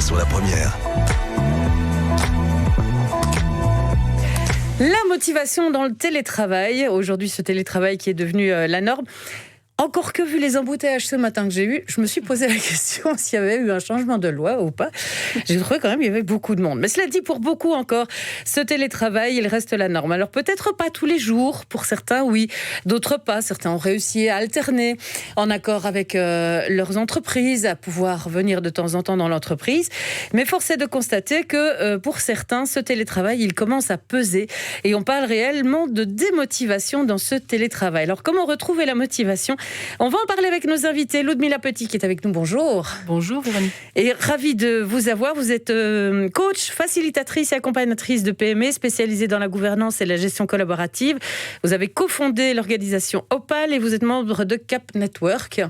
sur la première. La motivation dans le télétravail. Aujourd'hui, ce télétravail qui est devenu la norme. Encore que, vu les embouteillages ce matin que j'ai eu, je me suis posé la question s'il y avait eu un changement de loi ou pas. J'ai trouvé quand même qu'il y avait beaucoup de monde. Mais cela dit, pour beaucoup encore, ce télétravail, il reste la norme. Alors peut-être pas tous les jours, pour certains oui, d'autres pas. Certains ont réussi à alterner en accord avec leurs entreprises, à pouvoir venir de temps en temps dans l'entreprise. Mais force est de constater que pour certains, ce télétravail, il commence à peser. Et on parle réellement de démotivation dans ce télétravail. Alors comment retrouver la motivation ? On va en parler avec nos invités. Ludmila Petit qui est avec nous. Bonjour. Bonjour Véronique. Et ravie de vous avoir. Vous êtes coach, facilitatrice et accompagnatrice de PME spécialisée dans la gouvernance et la gestion collaborative. Vous avez cofondé l'organisation Opal et vous êtes membre de Cap Network.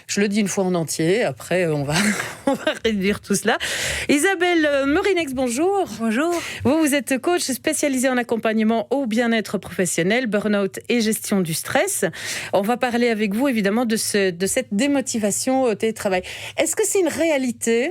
Je le dis une fois en entier. Après, on va réduire tout cela. Isabelle Morinex, bonjour. Bonjour. Vous êtes coach spécialisée en accompagnement au bien-être professionnel, burn-out et gestion du stress. On va parler avec vous évidemment de cette démotivation au télétravail. Est-ce que c'est une réalité ?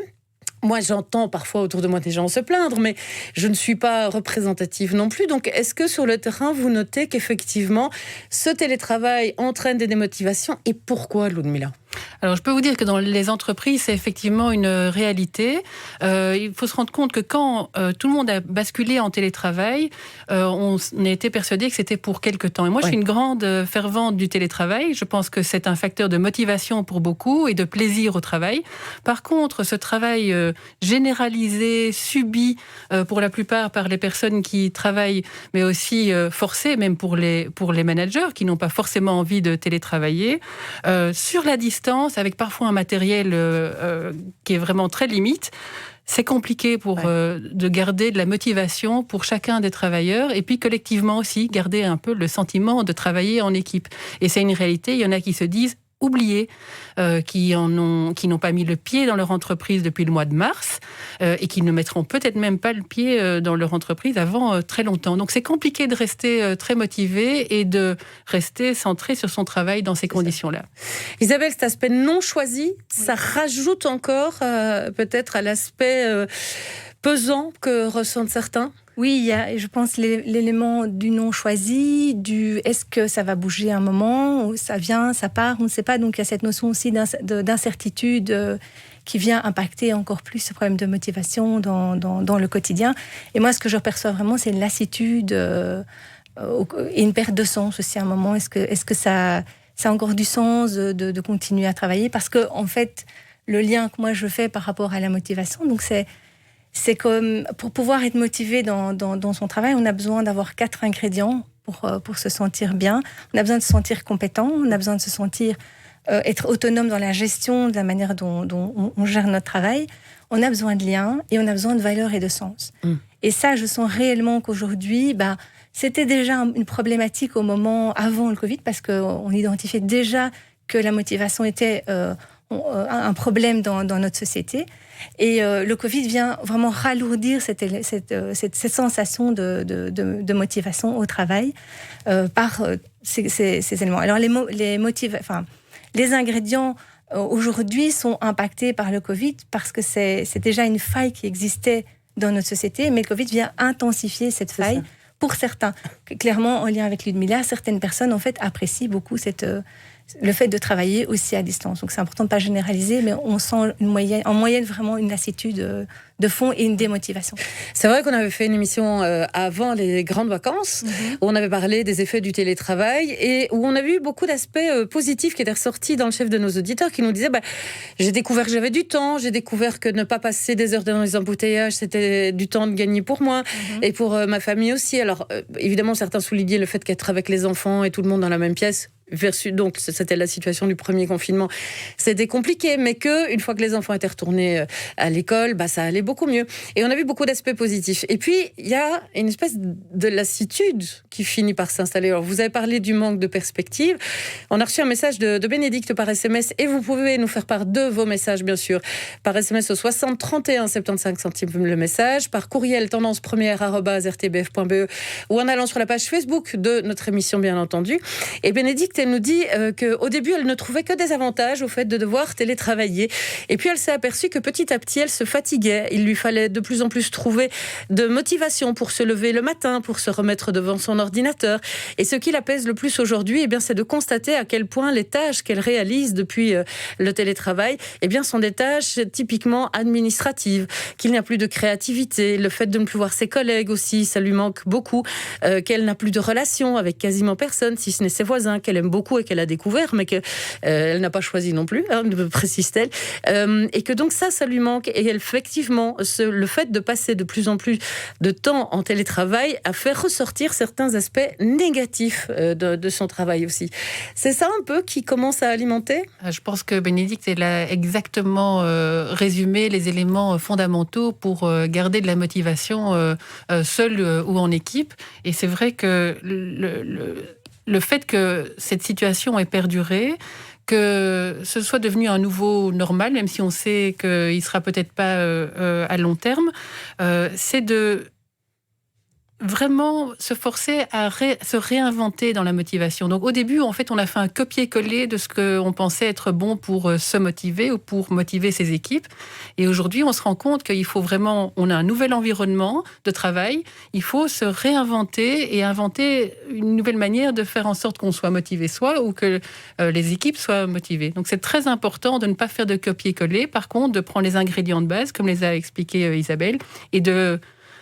Moi, j'entends parfois autour de moi des gens se plaindre, mais je ne suis pas représentative non plus. Donc, est-ce que sur le terrain, vous notez qu'effectivement, ce télétravail entraîne des démotivations ? Et pourquoi, Ludmila ? Alors, je peux vous dire que dans les entreprises, c'est effectivement une réalité. Il faut se rendre compte que quand tout le monde a basculé en télétravail, on a été persuadé que c'était pour quelque temps. Et moi, je suis une grande fervente du télétravail. Je pense que c'est un facteur de motivation pour beaucoup et de plaisir au travail. Par contre, ce travail généralisé, subi pour la plupart par les personnes qui travaillent, mais aussi forcé, même pour les managers qui n'ont pas forcément envie de télétravailler, sur la distance, avec parfois un matériel qui est vraiment très limite, c'est compliqué de garder de la motivation pour chacun des travailleurs et puis collectivement aussi garder un peu le sentiment de travailler en équipe. Et c'est une réalité, il y en a qui se disent oubliés, qui n'ont pas mis le pied dans leur entreprise depuis le mois de mars et qui ne mettront peut-être même pas le pied dans leur entreprise avant très longtemps. Donc c'est compliqué de rester très motivé et de rester centré sur son travail dans ces conditions-là. Isabelle, cet aspect non choisi, ça rajoute encore peut-être à l'aspect pesant que ressentent certains ? Oui, il y a, je pense, l'élément du non choisi, du est-ce que ça va bouger un moment, ou ça vient, ça part, on ne sait pas. Donc il y a cette notion aussi d'incertitude qui vient impacter encore plus ce problème de motivation dans le quotidien. Et moi, ce que je perçois vraiment, c'est une lassitude et une perte de sens aussi à un moment. Est-ce que ça a encore du sens de continuer à travailler ? Parce que, en fait, le lien que moi je fais par rapport à la motivation, donc c'est comme, pour pouvoir être motivé dans son travail, on a besoin d'avoir 4 ingrédients pour se sentir bien. On a besoin de se sentir compétent, on a besoin de se sentir être autonome dans la gestion de la manière dont on gère notre travail. On a besoin de liens et on a besoin de valeurs et de sens. Et ça, je sens réellement qu'aujourd'hui, c'était déjà une problématique au moment avant le Covid, parce qu'on identifiait déjà que la motivation était un problème dans notre société. Et le Covid vient vraiment ralourdir cette sensation de motivation au travail par ces éléments. Alors les ingrédients aujourd'hui sont impactés par le Covid parce que c'est déjà une faille qui existait dans notre société, mais le Covid vient intensifier cette faille. Pour certains, clairement en lien avec Ludmila, certaines personnes en fait apprécient beaucoup le fait de travailler aussi à distance. Donc c'est important de ne pas généraliser, mais on sent en moyenne vraiment une lassitude de fond et une démotivation. C'est vrai qu'on avait fait une émission avant les grandes vacances, où on avait parlé des effets du télétravail et où on a vu beaucoup d'aspects positifs qui étaient ressortis dans le chef de nos auditeurs, qui nous disaient j'ai découvert que j'avais du temps, j'ai découvert que ne pas passer des heures dans les embouteillages, c'était du temps de gagner pour moi et pour ma famille aussi. Alors évidemment, certains soulignaient le fait qu'être avec les enfants et tout le monde dans la même pièce, donc c'était la situation du premier confinement, c'était compliqué, mais une fois que les enfants étaient retournés à l'école, ça allait beaucoup mieux. Et on a vu beaucoup d'aspects positifs. Et puis, il y a une espèce de lassitude qui finit par s'installer. Alors, vous avez parlé du manque de perspective. On a reçu un message de Bénédicte par SMS, et vous pouvez nous faire part de vos messages, bien sûr, par SMS au 60 31 75 centimes le message, par courriel tendancepremière@rtbf.be ou en allant sur la page Facebook de notre émission, bien entendu. Et Bénédicte, Bénédicte, elle nous dit qu'au début, elle ne trouvait que des avantages au fait de devoir télétravailler. Et puis, elle s'est aperçue que petit à petit, elle se fatiguait. Il lui fallait de plus en plus trouver de motivation pour se lever le matin, pour se remettre devant son ordinateur. Et ce qui la pèse le plus aujourd'hui, c'est de constater à quel point les tâches qu'elle réalise depuis le télétravail, sont des tâches typiquement administratives, qu'il n'y a plus de créativité, le fait de ne plus voir ses collègues aussi, ça lui manque beaucoup, qu'elle n'a plus de relations avec quasiment personne, si ce n'est ses voisins, qu'elle aime beaucoup et qu'elle a découvert, mais qu'elle n'a pas choisi non plus, précise-t-elle, et que donc ça lui manque. Et effectivement, le fait de passer de plus en plus de temps en télétravail a fait ressortir certains aspects négatifs de son travail aussi. C'est ça un peu qui commence à alimenter ? Je pense que Bénédicte, elle a exactement résumé les éléments fondamentaux pour garder de la motivation seule ou en équipe. Et c'est vrai que le fait que cette situation ait perduré, que ce soit devenu un nouveau normal, même si on sait qu'il ne sera peut-être pas à long terme, c'est de vraiment se forcer à se réinventer dans la motivation. Donc au début, en fait, on a fait un copier-coller de ce qu'on pensait être bon pour se motiver ou pour motiver ses équipes. Et aujourd'hui, on se rend compte qu'il faut vraiment, on a un nouvel environnement de travail, il faut se réinventer et inventer une nouvelle manière de faire en sorte qu'on soit motivé soi ou que les équipes soient motivées. Donc c'est très important de ne pas faire de copier-coller, par contre, de prendre les ingrédients de base, comme les a expliqué Isabelle, et de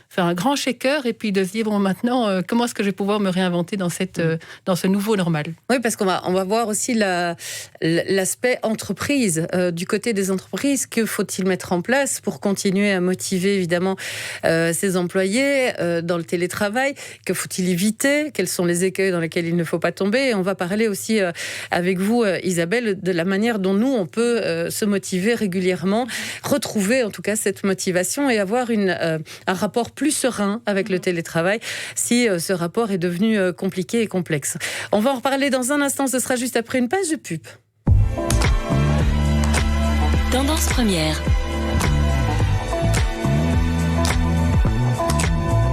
faire un grand shaker et puis de se dire maintenant comment est-ce que je vais pouvoir me réinventer dans ce nouveau normal. Oui, parce qu'on va voir aussi l'aspect entreprise du côté des entreprises. Que faut-il mettre en place pour continuer à motiver évidemment ses employés dans le télétravail? Que faut-il éviter? Quels sont les écueils dans lesquels il ne faut pas tomber? Et on va parler aussi avec vous, Isabelle, de la manière dont nous on peut se motiver régulièrement, retrouver en tout cas cette motivation et avoir un rapport plus serein avec le télétravail si ce rapport est devenu compliqué et complexe. On va en reparler dans un instant, ce sera juste après une page de pub. Tendance première.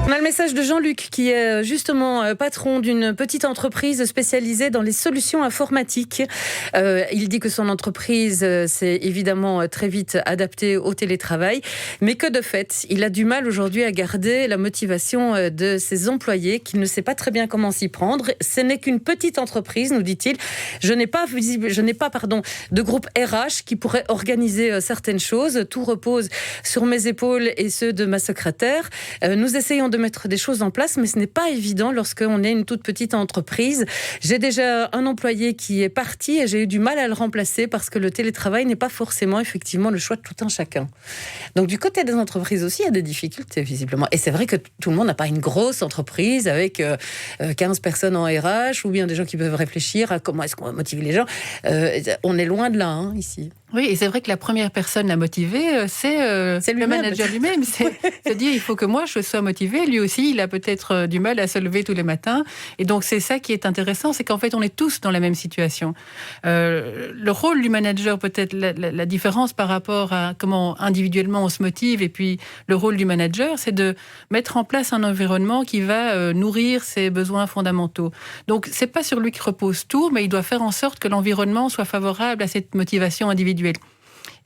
On a le message de Jean-Luc qui est justement patron d'une petite entreprise spécialisée dans les solutions informatiques. Il dit que son entreprise s'est évidemment très vite adaptée au télétravail, mais que de fait, il a du mal aujourd'hui à garder la motivation de ses employés, qu'il ne sait pas très bien comment s'y prendre. Ce n'est qu'une petite entreprise, nous dit-il. Je n'ai pas de groupe RH qui pourrait organiser certaines choses. Tout repose sur mes épaules et ceux de ma secrétaire. Nous essayons de mettre des choses en place, mais ce n'est pas évident lorsqu'on est une toute petite entreprise. J'ai déjà un employé qui est parti et j'ai eu du mal à le remplacer parce que le télétravail n'est pas forcément effectivement le choix de tout un chacun. Donc du côté des entreprises aussi, il y a des difficultés visiblement. Et c'est vrai que tout le monde n'a pas une grosse entreprise avec 15 personnes en RH ou bien des gens qui peuvent réfléchir à comment est-ce qu'on va motiver les gens. On est loin de là, ici. Oui, et c'est vrai que la première personne à motiver, c'est le manager lui-même. C'est dire, il faut que moi, je sois motivé. Lui aussi, il a peut-être du mal à se lever tous les matins. Et donc, c'est ça qui est intéressant, c'est qu'en fait, on est tous dans la même situation. Le rôle du manager, peut-être la différence par rapport à comment individuellement on se motive, et puis le rôle du manager, c'est de mettre en place un environnement qui va nourrir ses besoins fondamentaux. Donc, c'est pas sur lui qui repose tout, mais il doit faire en sorte que l'environnement soit favorable à cette motivation individuelle.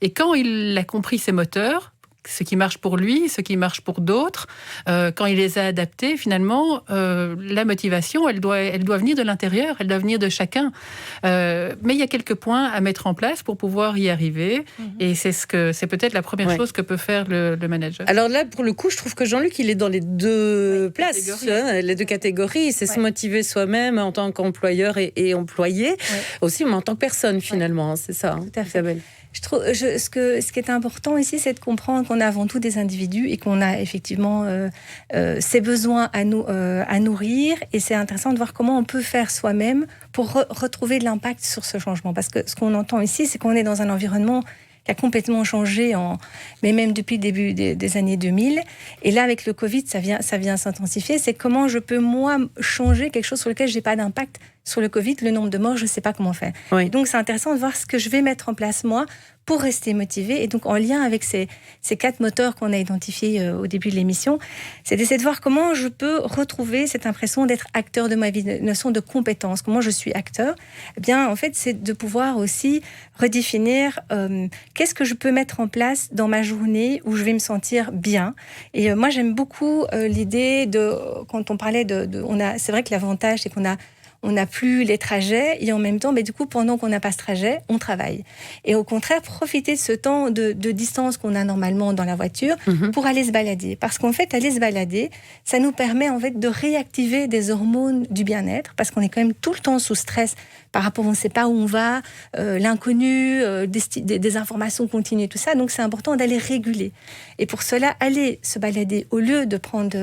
Et quand il a compris ses moteurs, ce qui marche pour lui, ce qui marche pour d'autres, quand il les a adaptés, finalement, la motivation, elle doit venir de l'intérieur, elle doit venir de chacun. Mais il y a quelques points à mettre en place pour pouvoir y arriver. Et c'est peut-être la première chose que peut faire le manager. Alors là, pour le coup, je trouve que Jean-Luc, il est dans les deux places, les deux catégories. C'est se motiver soi-même en tant qu'employeur et employé, aussi, mais en tant que personne, finalement. C'est ça, tout à fait. Isabelle. Ce qui est important ici, c'est de comprendre qu'on est avant tout des individus et qu'on a effectivement ces besoins à nourrir. Et c'est intéressant de voir comment on peut faire soi-même pour retrouver de l'impact sur ce changement. Parce que ce qu'on entend ici, c'est qu'on est dans un environnement qui a complètement changé, mais même depuis le début des années 2000. Et là, avec le Covid, ça vient s'intensifier. C'est comment je peux, moi, changer quelque chose sur lequel je n'ai pas d'impact sur le Covid, le nombre de morts, je ne sais pas comment faire. Oui. Et donc, c'est intéressant de voir ce que je vais mettre en place, moi, pour rester motivée. Et donc, en lien avec ces 4 moteurs qu'on a identifiés au début de l'émission, c'est d'essayer de voir comment je peux retrouver cette impression d'être acteur de ma vie, une notion de compétence. Comment je suis acteur? Eh bien, en fait, c'est de pouvoir aussi redéfinir qu'est-ce que je peux mettre en place dans ma journée où je vais me sentir bien. Et moi, j'aime beaucoup l'idée de, quand on parlait c'est vrai que l'avantage, c'est on n'a plus les trajets et en même temps, mais du coup, pendant qu'on n'a pas ce trajet, on travaille. Et au contraire, profiter de ce temps de distance qu'on a normalement dans la voiture pour aller se balader. Parce qu'en fait, aller se balader, ça nous permet en fait de réactiver des hormones du bien-être parce qu'on est quand même tout le temps sous stress par rapport, on ne sait pas où on va, l'inconnu, des informations continues, tout ça. Donc, c'est important d'aller réguler. Et pour cela, aller se balader au lieu de prendre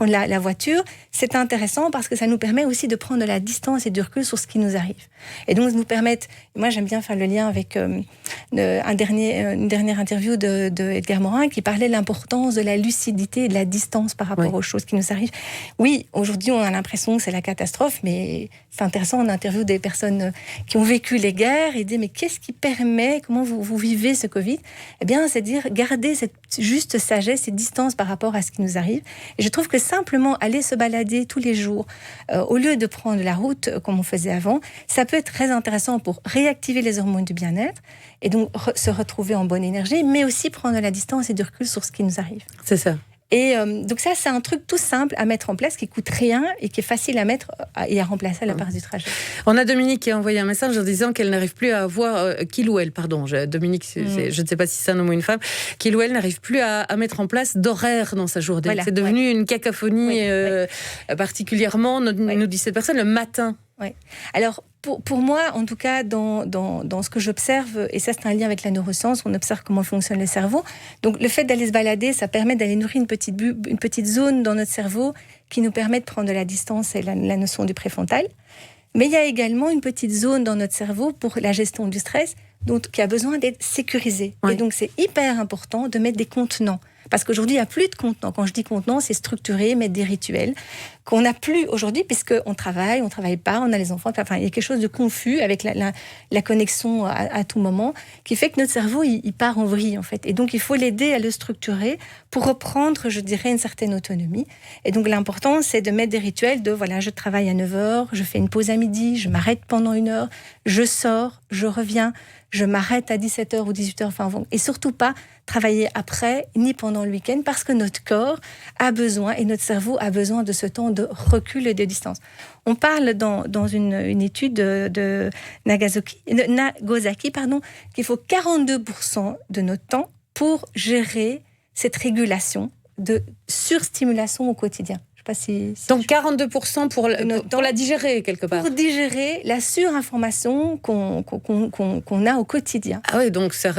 la voiture, c'est intéressant parce que ça nous permet aussi de prendre de la distance et du recul sur ce qui nous arrive. Et donc, nous permettre... Moi, j'aime bien faire le lien avec une dernière interview de Edgar Morin qui parlait de l'importance de la lucidité et de la distance par rapport aux choses qui nous arrivent. Oui, aujourd'hui, on a l'impression que c'est la catastrophe, mais c'est intéressant, on interviewe des personnes qui ont vécu les guerres et dit mais qu'est-ce qui permet, comment vous vivez ce Covid? Eh bien, c'est dire garder cette juste sagesse, cette distance par rapport à ce qui nous arrive. Et je trouve que simplement aller se balader tous les jours, au lieu de prendre la route comme on faisait avant, ça peut être très intéressant pour réactiver les hormones du bien-être et donc se retrouver en bonne énergie, mais aussi prendre de la distance et du recul sur ce qui nous arrive. C'est ça. Et donc ça, c'est un truc tout simple à mettre en place, qui coûte rien et qui est facile à mettre et à remplacer à la part du trajet. On a Dominique qui a envoyé un message en disant qu'elle n'arrive plus à avoir... qu'il ou elle, pardon. Dominique, je ne sais pas si c'est un homme ou une femme. Qu'il ou elle n'arrive plus à mettre en place d'horaire dans sa journée. Voilà, c'est devenu une cacophonie particulièrement, nous dit cette personne, le matin. Oui. Alors, pour moi, en tout cas, dans ce que j'observe, et ça c'est un lien avec la neuroscience, on observe comment fonctionne le cerveau. Donc le fait d'aller se balader, ça permet d'aller nourrir une petite zone dans notre cerveau qui nous permet de prendre de la distance et la notion du préfrontal. Mais il y a également une petite zone dans notre cerveau pour la gestion du stress, qui a besoin d'être sécurisée. Oui. Et donc c'est hyper important de mettre des contenants. Parce qu'aujourd'hui, il n'y a plus de contenants. Quand je dis contenants, c'est structuré, mettre des rituels qu'on n'a plus aujourd'hui, puisqu'on travaille, on ne travaille pas, on a les enfants. Enfin, il y a quelque chose de confus avec la connexion à tout moment, qui fait que notre cerveau, il part en vrille, en fait. Et donc, il faut l'aider à le structurer pour reprendre, je dirais, une certaine autonomie. Et donc, l'important, c'est de mettre des rituels de, voilà, je travaille à 9h, je fais une pause à midi, je m'arrête pendant 1 heure, je sors, je reviens, je m'arrête à 17h ou 18h, et surtout pas travailler après, ni pendant le week-end, parce que notre corps a besoin, et notre cerveau a besoin de ce temps de recul et de distance. On parle dans une étude de Nagasaki, qu'il faut 42% de notre temps pour gérer cette régulation de surstimulation au quotidien. Donc 42% pour la digérer quelque part. Pour digérer la surinformation qu'on a au quotidien. Ah oui, donc ça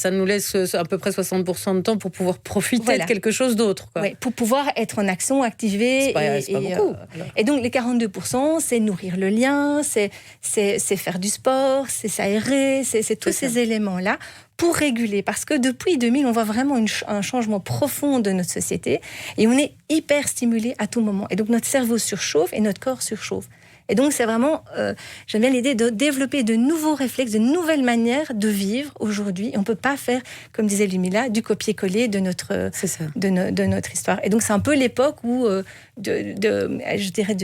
nous laisse à peu près 60% de temps pour pouvoir profiter de quelque chose d'autre. Oui, pour pouvoir être en action, activé. C'est pas beaucoup. Et donc les 42%, c'est nourrir le lien, c'est faire du sport, c'est s'aérer, c'est tous ces éléments-là pour réguler. Parce que depuis 2000, on voit vraiment un changement profond de notre société et on est hyper stimulé à tout moment. Et donc notre cerveau surchauffe et notre corps surchauffe. Et donc c'est vraiment, j'aime bien l'idée de développer de nouveaux réflexes, de nouvelles manières de vivre aujourd'hui. Et on ne peut pas faire, comme disait Lumila, du copier-coller de notre histoire. Et donc c'est un peu l'époque où, je dirais,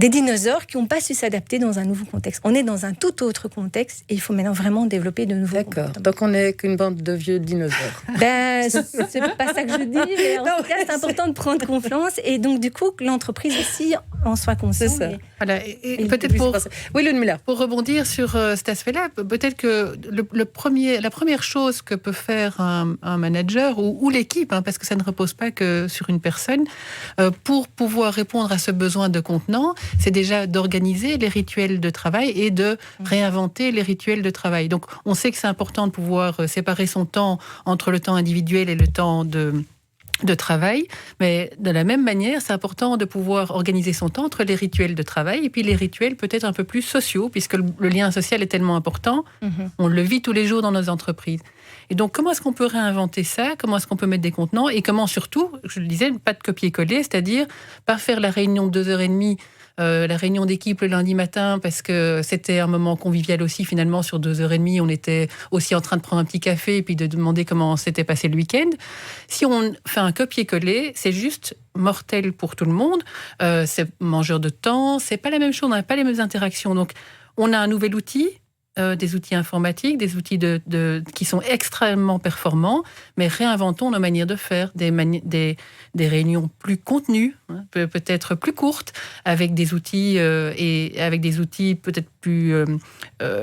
des dinosaures qui n'ont pas su s'adapter dans un nouveau contexte. On est dans un tout autre contexte et il faut maintenant vraiment développer de nouveaux comportements. Donc on n'est qu'une bande de vieux dinosaures. C'est pas ça que je dis, mais en tout cas, c'est important de prendre confiance et donc du coup que l'entreprise aussi en soit consciente. C'est ça. Voilà. Et peut-être pour rebondir sur cet aspect-là, peut-être que la première chose que peut faire un manager ou l'équipe, parce que ça ne repose pas que sur une personne, pour pouvoir répondre à ce besoin de contenant, c'est déjà d'organiser les rituels de travail et de réinventer les rituels de travail. Donc, on sait que c'est important de pouvoir séparer son temps entre le temps individuel et le temps de de travail, mais de la même manière, c'est important de pouvoir organiser son temps entre les rituels de travail et puis les rituels peut-être un peu plus sociaux, puisque le lien social est tellement important, on le vit tous les jours dans nos entreprises. Et donc, comment est-ce qu'on peut réinventer ça? Comment est-ce qu'on peut mettre des contenants? Et comment surtout, je le disais, pas de copier-coller, c'est-à-dire pas faire la réunion de 2h30, la réunion d'équipe le lundi matin, parce que c'était un moment convivial aussi, finalement, sur 2h30, on était aussi en train de prendre un petit café et puis de demander comment s'était passé le week-end. Si on fait un copier-coller, c'est juste mortel pour tout le monde, c'est mangeur de temps, c'est pas la même chose, on n'a pas les mêmes interactions. Donc, on a un nouvel outil, des outils informatiques, des outils qui sont extrêmement performants, mais réinventons nos manières de faire, des réunions plus contenues, peut-être plus courtes, avec des outils et avec des outils peut-être plus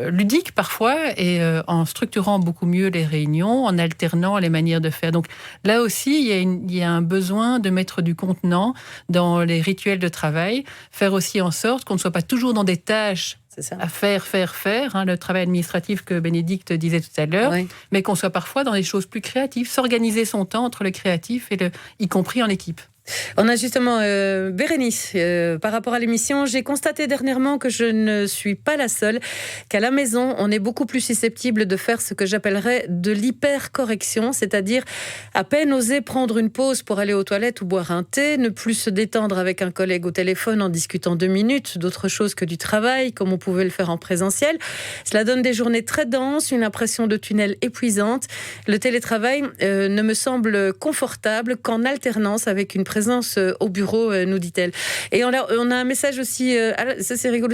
ludiques parfois, et en structurant beaucoup mieux les réunions, en alternant les manières de faire. Donc là aussi, il y a un besoin de mettre du contenant dans les rituels de travail, faire aussi en sorte qu'on ne soit pas toujours dans des tâches à faire, le travail administratif que Bénédicte disait tout à l'heure, mais qu'on soit parfois dans des choses plus créatives, s'organiser son temps entre le créatif et y compris en équipe. On a justement Bérénice, par rapport à l'émission, j'ai constaté dernièrement que je ne suis pas la seule, qu'à la maison, on est beaucoup plus susceptible de faire ce que j'appellerais de l'hypercorrection, c'est-à-dire à peine oser prendre une pause pour aller aux toilettes ou boire un thé, ne plus se détendre avec un collègue au téléphone en discutant 2 minutes d'autre chose que du travail, comme on pouvait le faire en présentiel. Cela donne des journées très denses, une impression de tunnel épuisante. Le télétravail ne me semble confortable qu'en alternance avec une présence au bureau, nous dit-elle. Et on a un message aussi, ça c'est rigolo,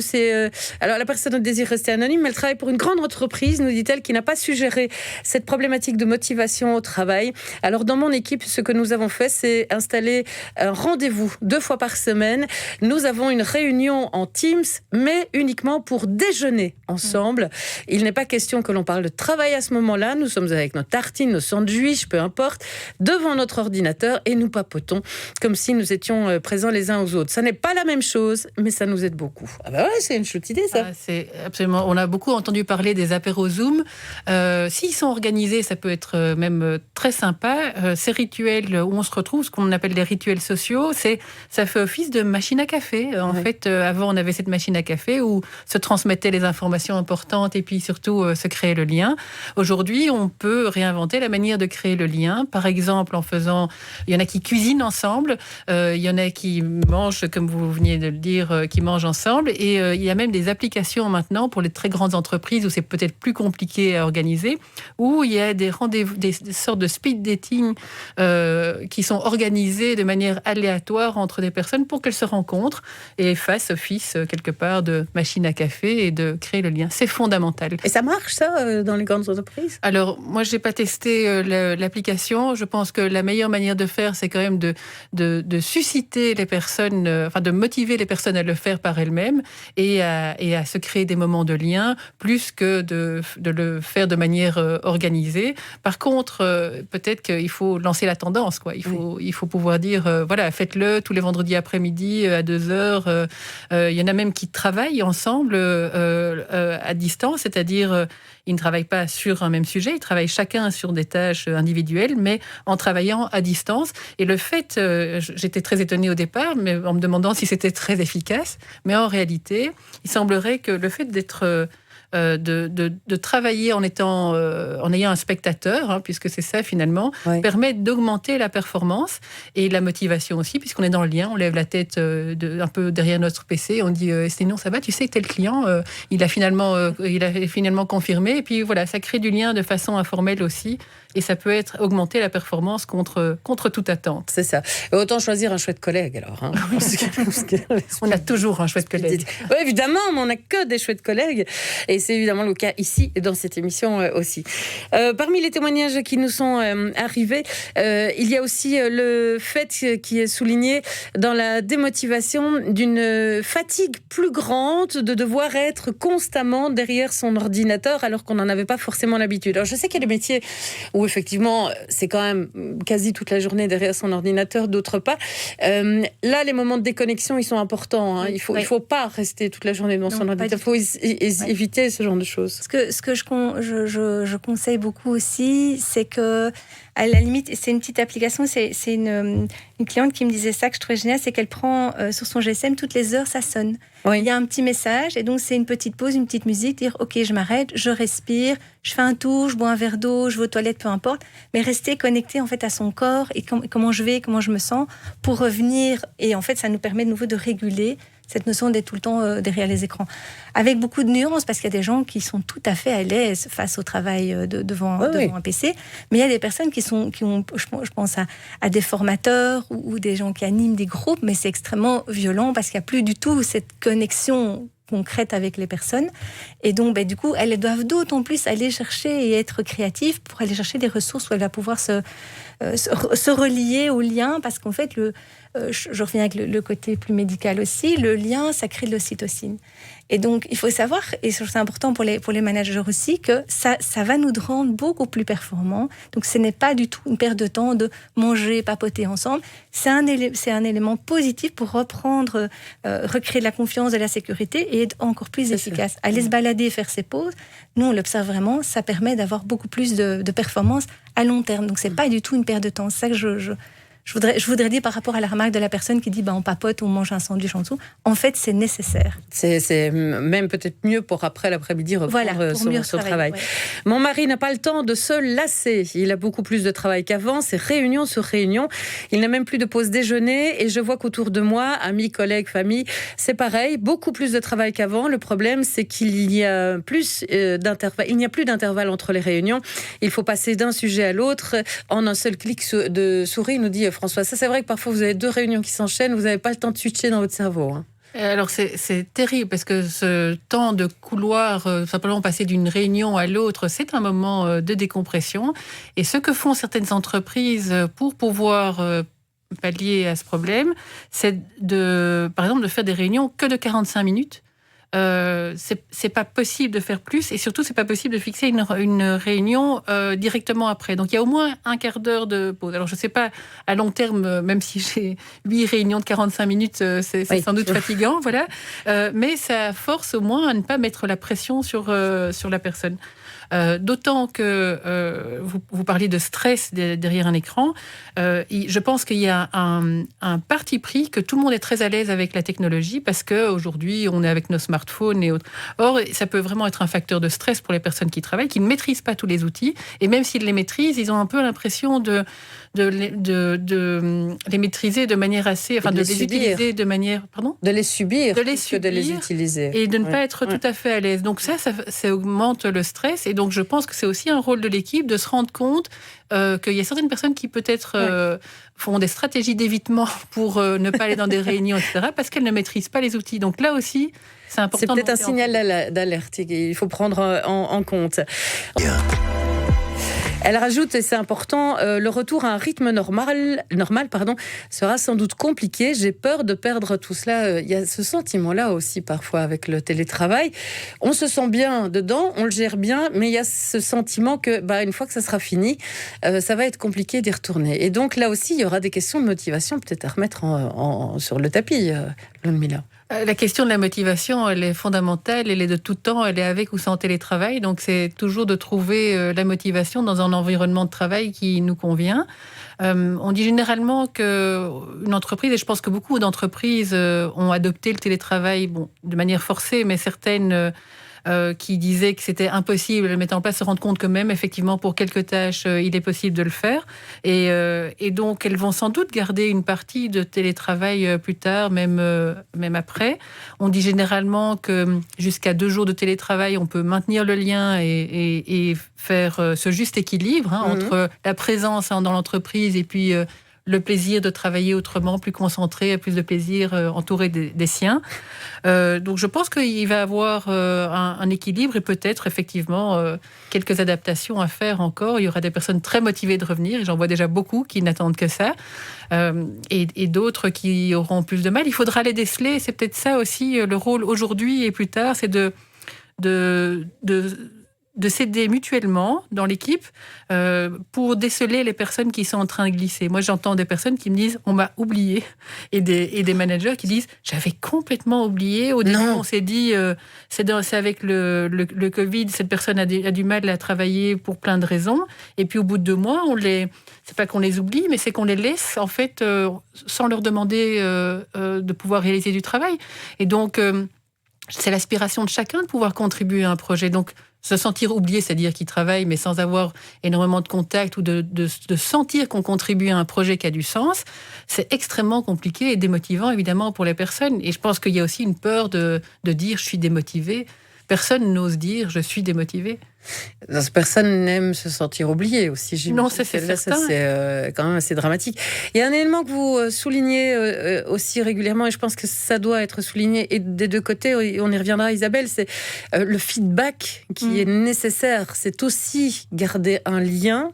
alors la personne désire rester anonyme, mais elle travaille pour une grande entreprise, nous dit-elle, qui n'a pas suggéré cette problématique de motivation au travail. Alors dans mon équipe, ce que nous avons fait, c'est installer un rendez-vous 2 fois par semaine. Nous avons une réunion en Teams, mais uniquement pour déjeuner ensemble. Il n'est pas question que l'on parle de travail à ce moment-là. Nous sommes avec nos tartines, nos sandwichs, peu importe, devant notre ordinateur et nous papotons comme si nous étions présents les uns aux autres. Ça n'est pas la même chose, mais ça nous aide beaucoup. Ah bah ouais, c'est une chouette idée, ça. C'est absolument. On a beaucoup entendu parler des apéros Zoom. S'ils sont organisés, ça peut être même très sympa. Ces rituels où on se retrouve, ce qu'on appelle les rituels sociaux, ça fait office de machine à café. En fait, avant, on avait cette machine à café où se transmettaient les informations importantes et puis surtout se créer le lien. Aujourd'hui, on peut réinventer la manière de créer le lien. Par exemple, il y en a qui cuisinent ensemble. Il y en a qui mangent, comme vous veniez de le dire, qui mangent ensemble. Et il y a même des applications maintenant pour les très grandes entreprises où c'est peut-être plus compliqué à organiser, où il y a des rendez-vous, des sortes de speed dating qui sont organisés de manière aléatoire entre des personnes pour qu'elles se rencontrent et fassent office quelque part de machine à café et de créer le lien. C'est fondamental. Et ça marche, ça, dans les grandes entreprises? Alors, moi, je n'ai pas testé l'application. Je pense que la meilleure manière de faire, c'est quand même de susciter les personnes, de motiver les personnes à le faire par elles-mêmes et à se créer des moments de lien, plus que de le faire de manière organisée. Par contre, peut-être qu'il faut lancer la tendance, quoi. Il faut pouvoir dire, faites-le tous les vendredis après-midi à 2h. Il y en a même qui travaillent ensemble à distance, c'est-à-dire ils ne travaillent pas sur un même sujet, ils travaillent chacun sur des tâches individuelles, mais en travaillant à distance. Et le fait, j'étais très étonnée au départ, mais en me demandant si c'était très efficace, mais en réalité, il semblerait que le fait d'être de travailler en ayant un spectateur, puisque c'est ça finalement, permet d'augmenter la performance et la motivation aussi, puisqu'on est dans le lien, on lève la tête un peu derrière notre PC, on dit sinon ça va, tu sais que tel client, il a finalement confirmé, et puis voilà, ça crée du lien de façon informelle aussi, et ça peut augmenter la performance contre toute attente. C'est ça. Et autant choisir un chouette collègue alors. On a toujours un chouette collègue. Oui, évidemment, mais on n'a que des chouettes collègues. Et c'est évidemment le cas ici, dans cette émission aussi. Parmi les témoignages qui nous sont arrivés, il y a aussi le fait qui est souligné dans la démotivation d'une fatigue plus grande de devoir être constamment derrière son ordinateur alors qu'on n'en avait pas forcément l'habitude. Alors je sais qu'il y a des métiers où effectivement c'est quand même quasi toute la journée derrière son ordinateur, d'autres pas. Là, les moments de déconnexion, ils sont importants. Il faut pas rester toute la journée devant son ordinateur. Il faut éviter ce genre de choses. Ce que je conseille beaucoup aussi, c'est que, à la limite, c'est une petite application, c'est une cliente qui me disait ça, que je trouvais génial, c'est qu'elle prend sur son GSM, toutes les heures, ça sonne. Oui. Il y a un petit message, et donc c'est une petite pause, une petite musique, dire ok, je m'arrête, je respire, je fais un tour, je bois un verre d'eau, je vais aux toilettes, peu importe, mais rester connecté en fait à son corps et comment je vais, comment je me sens, pour revenir. Et en fait, ça nous permet de nouveau de réguler cette notion d'être tout le temps derrière les écrans. Avec beaucoup de nuances, parce qu'il y a des gens qui sont tout à fait à l'aise face au travail devant un PC, mais il y a des personnes qui ont, je pense à des formateurs ou des gens qui animent des groupes, mais c'est extrêmement violent parce qu'il n'y a plus du tout cette connexion concrète avec les personnes. Et donc, du coup, elles doivent d'autant plus aller chercher et être créatives pour aller chercher des ressources où elle va pouvoir se relier au lien, parce qu'en fait, je reviens avec le côté plus médical aussi, le lien, ça crée de l'ocytocine. Et donc, il faut savoir, et c'est important pour les managers aussi, que ça va nous rendre beaucoup plus performants. Donc, ce n'est pas du tout une perte de temps de manger, papoter ensemble. C'est un élément positif pour reprendre, recréer de la confiance, de la sécurité et être encore plus efficace. Aller se balader, faire ses pauses, nous, on l'observe vraiment, ça permet d'avoir beaucoup plus de performance à long terme. Donc, c'est pas du tout une perte de temps. C'est ça que je voudrais dire par rapport à la remarque de la personne qui dit on papote, on mange un sandwich en dessous. En fait, c'est nécessaire. C'est même peut-être mieux pour après l'après-midi reprendre son travail. Ouais. Mon mari n'a pas le temps de se lasser. Il a beaucoup plus de travail qu'avant. C'est réunion sur réunion. Il n'a même plus de pause déjeuner. Et je vois qu'autour de moi, amis, collègues, famille, c'est pareil. Beaucoup plus de travail qu'avant. Le problème, c'est qu'il n'y a plus d'intervalle. Il n'y a plus d'intervalle entre les réunions. Il faut passer d'un sujet à l'autre en un seul clic de souris, nous dit François. Ça, c'est vrai que parfois, vous avez 2 réunions qui s'enchaînent, vous n'avez pas le temps de switcher dans votre cerveau. Hein. Alors, c'est terrible, parce que ce temps de couloir, simplement passer d'une réunion à l'autre, c'est un moment de décompression. Et ce que font certaines entreprises pour pouvoir pallier à ce problème, c'est par exemple, de faire des réunions que de 45 minutes. C'est pas possible de faire plus, et surtout c'est pas possible de fixer une réunion directement après. Donc il y a au moins un quart d'heure de pause. Alors je sais pas à long terme, même si j'ai 8 réunions de 45 minutes, c'est sans doute fatigant, voilà. Mais ça force au moins à ne pas mettre la pression sur la personne. D'autant que vous parliez de stress derrière un écran. Je pense qu'il y a un parti pris que tout le monde est très à l'aise avec la technologie, parce qu'aujourd'hui, on est avec nos smartphones et autres. Or, ça peut vraiment être un facteur de stress pour les personnes qui travaillent, qui ne maîtrisent pas tous les outils. Et même s'ils les maîtrisent, ils ont un peu l'impression de les maîtriser de manière assez... Enfin, de les utiliser de manière... Pardon ? De les subir que de les utiliser. Et de ne pas être tout à fait à l'aise. Donc ça augmente le stress. Et donc, je pense que c'est aussi un rôle de l'équipe de se rendre compte qu'il y a certaines personnes qui peut-être font des stratégies d'évitement pour ne pas aller dans des réunions, etc., parce qu'elles ne maîtrisent pas les outils. Donc là aussi, c'est important. C'est peut-être un signal d'alerte qu'il faut prendre en compte. Elle rajoute, et c'est important, le retour à un rythme normal, sera sans doute compliqué. J'ai peur de perdre tout cela. Il y a ce sentiment-là aussi parfois avec le télétravail. On se sent bien dedans, on le gère bien, mais il y a ce sentiment que, une fois que ça sera fini, ça va être compliqué d'y retourner. Et donc là aussi, il y aura des questions de motivation peut-être à remettre sur le tapis, Ludmila. La question de la motivation, elle est fondamentale, elle est de tout temps, elle est avec ou sans télétravail. Donc, c'est toujours de trouver la motivation dans un environnement de travail qui nous convient. On dit généralement qu'une entreprise, et je pense que beaucoup d'entreprises ont adopté le télétravail de manière forcée, mais certaines qui disaient que c'était impossible de le mettre en place, se rendent compte que même, effectivement, pour quelques tâches, il est possible de le faire. Et donc, elles vont sans doute garder une partie de télétravail plus tard, même après. On dit généralement que jusqu'à 2 jours de télétravail, on peut maintenir le lien et faire ce juste équilibre entre la présence dans l'entreprise et puis le plaisir de travailler autrement, plus concentré, plus de plaisir entouré des siens. Donc je pense qu'il va y avoir un équilibre et peut-être effectivement quelques adaptations à faire encore. Il y aura des personnes très motivées de revenir, et j'en vois déjà beaucoup qui n'attendent que ça, et d'autres qui auront plus de mal. Il faudra les déceler, c'est peut-être ça aussi le rôle aujourd'hui et plus tard, c'est de de s'aider mutuellement dans l'équipe pour déceler les personnes qui sont en train de glisser. Moi, j'entends des personnes qui me disent « on m'a oublié » et des managers qui disent « j'avais complètement oublié. Au début, on s'est dit c'est avec le Covid, cette personne a du mal à travailler pour plein de raisons. Et puis, au bout de 2 mois, c'est pas qu'on les oublie, mais c'est qu'on les laisse, en fait, sans leur demander de pouvoir réaliser du travail. Et donc, c'est l'aspiration de chacun de pouvoir contribuer à un projet. Donc, se sentir oublié, c'est-à-dire qu'il travaille, mais sans avoir énormément de contact ou de sentir qu'on contribue à un projet qui a du sens, c'est extrêmement compliqué et démotivant, évidemment, pour les personnes. Et je pense qu'il y a aussi une peur de dire « je suis démotivé ». Personne n'ose dire « je suis démotivé ». Personne n'aime se sentir oublié aussi. J'imagine. Non, c'est certain. Ça, c'est quand même assez dramatique. Il y a un élément que vous soulignez aussi régulièrement, et je pense que ça doit être souligné et des 2 côtés, on y reviendra Isabelle, c'est le feedback qui est nécessaire. C'est aussi garder un lien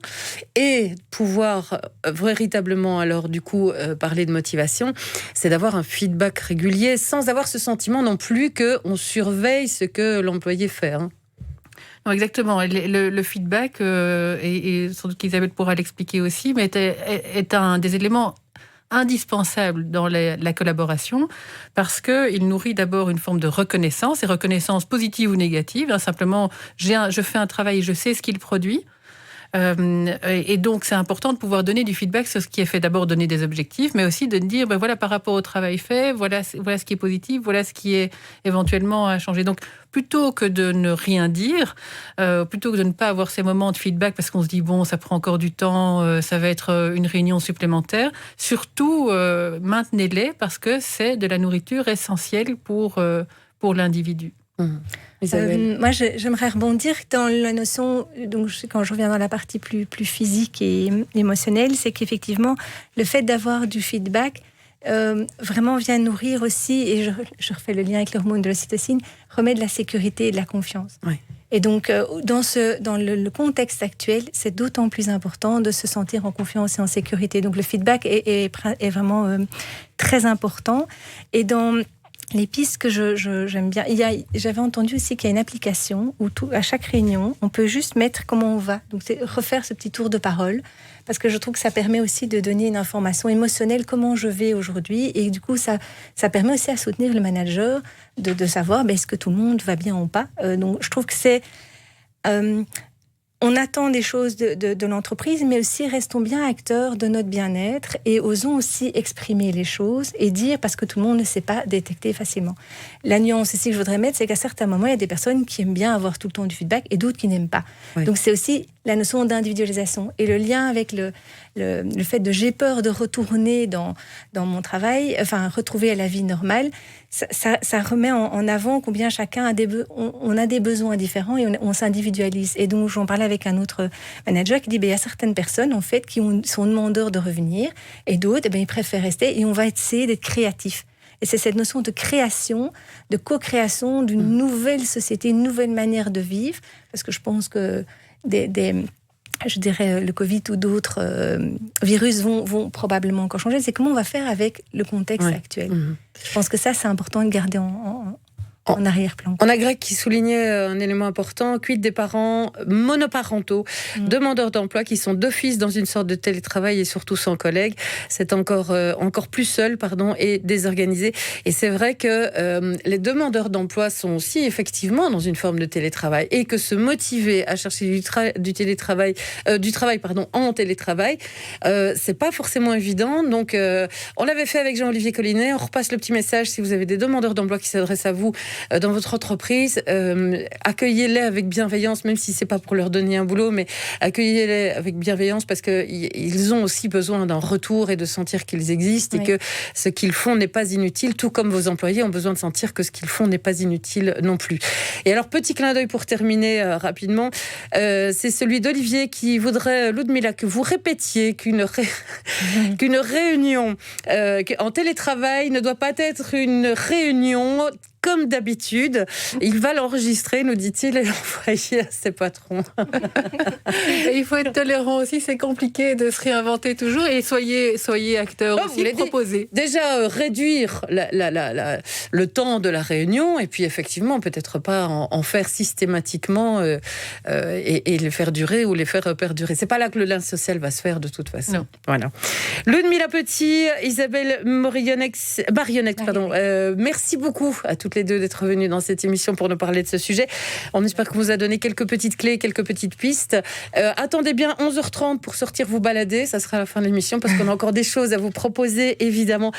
et pouvoir véritablement, alors du coup, parler de motivation, c'est d'avoir un feedback régulier sans avoir ce sentiment non plus qu'on surveille ce que l'employé fait. Non, exactement. Le feedback, et sans doute qu'Isabelle pourra l'expliquer aussi, mais est un des éléments indispensables dans la collaboration parce qu'il nourrit d'abord une forme de reconnaissance, et reconnaissance positive ou négative. Simplement, je fais un travail et je sais ce qu'il produit. Et donc, c'est important de pouvoir donner du feedback sur ce qui est fait. D'abord, donner des objectifs, mais aussi de dire, voilà, par rapport au travail fait, voilà ce qui est positif, voilà ce qui est éventuellement à changer. Donc, plutôt que de ne rien dire, plutôt que de ne pas avoir ces moments de feedback parce qu'on se dit, bon, ça prend encore du temps, ça va être une réunion supplémentaire, surtout, maintenez-les parce que c'est de la nourriture essentielle pour l'individu. Moi, j'aimerais rebondir dans la notion, donc quand je reviens dans la partie plus physique et émotionnelle, c'est qu'effectivement, le fait d'avoir du feedback vraiment vient nourrir aussi, et je refais le lien avec l'hormone de l'ocytocine, remet de la sécurité et de la confiance. Oui. Et donc, dans le contexte actuel, c'est d'autant plus important de se sentir en confiance et en sécurité. Donc, le feedback est vraiment très important. Et dans les pistes que j'aime bien, j'avais entendu aussi qu'il y a une application où à chaque réunion, on peut juste mettre comment on va. Donc, c'est refaire ce petit tour de parole, parce que je trouve que ça permet aussi de donner une information émotionnelle, comment je vais aujourd'hui. Et du coup, ça permet aussi à soutenir le manager de savoir est-ce que tout le monde va bien ou pas. Donc, je trouve que c'est... on attend des choses de l'entreprise, mais aussi restons bien acteurs de notre bien-être et osons aussi exprimer les choses et dire, parce que tout le monde ne sait pas détecter facilement. La nuance ici que je voudrais mettre, c'est qu'à certains moments, il y a des personnes qui aiment bien avoir tout le temps du feedback et d'autres qui n'aiment pas. Oui. Donc c'est aussi la notion d'individualisation et le lien avec le fait de j'ai peur de retourner dans mon travail, enfin retrouver à la vie normale, ça remet en avant combien chacun a on a des besoins différents et on s'individualise. Et donc j'en parlais avec un autre manager qui dit il y a certaines personnes en fait qui sont demandeurs de revenir et d'autres ils préfèrent rester et on va essayer d'être créatifs. Et c'est cette notion de création, de co-création d'une nouvelle société, une nouvelle manière de vivre, parce que je pense que je dirais le Covid ou d'autres virus vont probablement encore changer. C'est comment on va faire avec le contexte actuel. Je pense que ça, c'est important de garder en arrière-plan. On a Greg qui soulignait un élément important, quid des parents monoparentaux, demandeurs d'emploi qui sont d'office dans une sorte de télétravail et surtout sans collègues. C'est encore plus seul, et désorganisé. Et c'est vrai que les demandeurs d'emploi sont aussi effectivement dans une forme de télétravail et que se motiver à chercher du travail en télétravail, c'est pas forcément évident. Donc, on l'avait fait avec Jean-Olivier Collinet. On repasse le petit message si vous avez des demandeurs d'emploi qui s'adressent à vous dans votre entreprise, accueillez-les avec bienveillance, même si c'est pas pour leur donner un boulot, mais accueillez-les avec bienveillance parce qu'ils ont aussi besoin d'un retour et de sentir qu'ils existent et que ce qu'ils font n'est pas inutile, tout comme vos employés ont besoin de sentir que ce qu'ils font n'est pas inutile non plus. Et alors, petit clin d'œil pour terminer rapidement, c'est celui d'Olivier qui voudrait, Ludmila, que vous répétiez qu'une réunion en télétravail ne doit pas être une réunion comme d'habitude. Il va l'enregistrer, nous dit-il, et l'envoyer à ses patrons. Et il faut être tolérant aussi, c'est compliqué de se réinventer toujours. Et soyez acteur aussi, proposez. Déjà, réduire le temps de la réunion, et puis effectivement, peut-être pas en faire systématiquement et les faire durer ou les faire perdurer. C'est pas là que le lien social va se faire de toute façon. Non. Voilà. Ludmilla Petit, Isabelle Marionnex, merci beaucoup à toutes les deux d'être venues dans cette émission pour nous parler de ce sujet. On espère qu'on vous a donné quelques petites clés, quelques petites pistes. Attendez bien 11h30 pour sortir vous balader, ça sera la fin de l'émission parce qu'on a encore des choses à vous proposer évidemment.